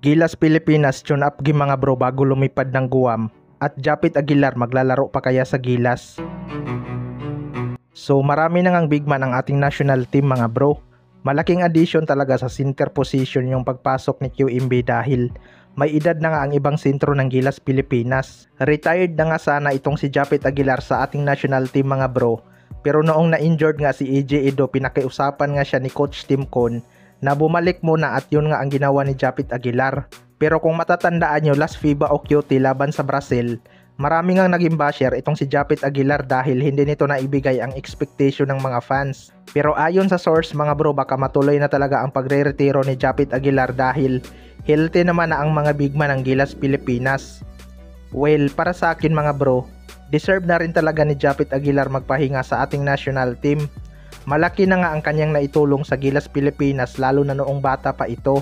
Gilas Pilipinas tune up game mga bro bago lumipad ng Guam at Japit Aguilar maglalaro pa kaya sa Gilas. So marami na ngang big man ang ating national team mga bro. Malaking addition talaga sa center position yung pagpasok ni QMB dahil may edad na nga ang ibang sentro ng Gilas Pilipinas. Retired na nga sana itong si Japit Aguilar sa ating national team mga bro. Pero noong na-injured nga si AJ Edo, pinakiusapan nga siya ni Coach Tim Con na bumalik muna at yun nga ang ginawa ni Japit Aguilar. Pero kung matatandaan nyo, last FIBA o QT laban sa Brazil, marami ngang naging basher itong si Japit Aguilar dahil hindi nito naibigay ang expectation ng mga fans. Pero ayon sa source mga bro, baka matuloy na talaga ang pagre-retiro ni Japit Aguilar dahil healthy naman na ang mga big man ng Gilas Pilipinas. Well, para sa akin mga bro, deserve na rin talaga ni Japit Aguilar magpahinga sa ating national team. Malaki na nga ang kanyang naitulong sa Gilas Pilipinas lalo na noong bata pa ito.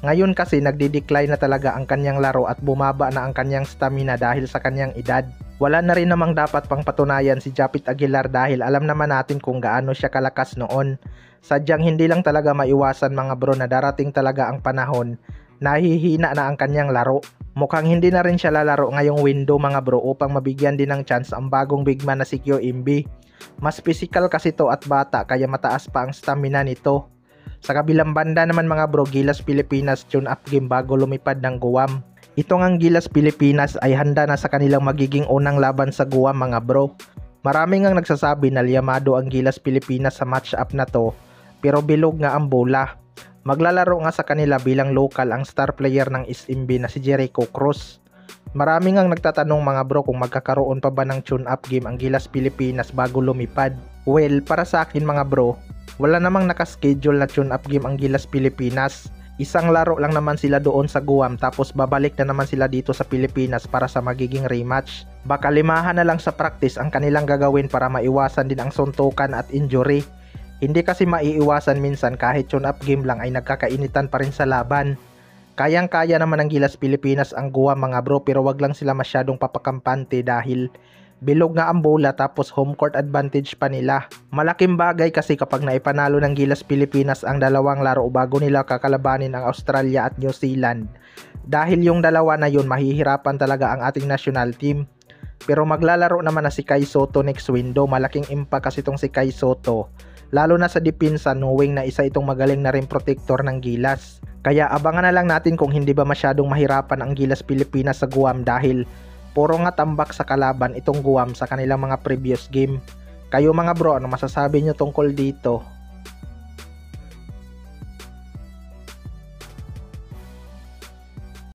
Ngayon kasi nagdi-decline na talaga ang kanyang laro at bumaba na ang kanyang stamina dahil sa kanyang edad. Wala na rin namang dapat pang patunayan si Japit Aguilar dahil alam naman natin kung gaano siya kalakas noon. Sadyang hindi lang talaga maiwasan mga bro na darating talaga ang panahon na hihina na ang kanyang laro. Mukhang hindi na rin siya lalaro ngayong window mga bro upang mabigyan din ng chance ang bagong big man na si QMB. Mas physical kasi to at bata kaya mataas pa ang stamina nito. Sa kabilang banda naman mga bro, Gilas Pilipinas tune up game bago lumipad ng Guam. Ito ngang Gilas Pilipinas ay handa na sa kanilang magiging unang laban sa Guam mga bro. Marami ngang nagsasabi na liyamado ang Gilas Pilipinas sa match up na to, pero bilog nga ang bola. Maglalaro nga sa kanila bilang local ang star player ng SMB na si Jericho Cruz. Marami ngang nagtatanong mga bro kung magkakaroon pa ba ng tune-up game ang Gilas Pilipinas bago lumipad. Well, para sa akin mga bro, wala namang nakaschedule na tune-up game ang Gilas Pilipinas. Isang laro lang naman sila doon sa Guam tapos babalik na naman sila dito sa Pilipinas para sa magiging rematch. Baka limahan na lang sa practice ang kanilang gagawin para maiwasan din ang suntukan at injury. Hindi kasi maiiwasan minsan kahit tune-up game lang ay nagkakainitan pa rin sa laban. Kayang-kaya naman ng Gilas Pilipinas ang Guam mga bro pero wag lang sila masyadong papakampante dahil bilog nga ang bola tapos home court advantage pa nila. Malaking bagay kasi kapag naipanalo ng Gilas Pilipinas ang dalawang laro bago nila kakalabanin ang Australia at New Zealand. Dahil yung dalawa na yun mahihirapan talaga ang ating national team. Pero maglalaro naman na si Kai Sotto next window, malaking impact kasi itong si Kai Sotto. Lalo na sa depensa knowing na isa itong magaling na rin protector ng Gilas. Kaya abangan na lang natin kung hindi ba masyadong mahirapan ang Gilas Pilipinas sa Guam dahil puro nga tambak sa kalaban itong Guam sa kanilang mga previous game. Kayo mga bro, ano masasabi nyo tungkol dito?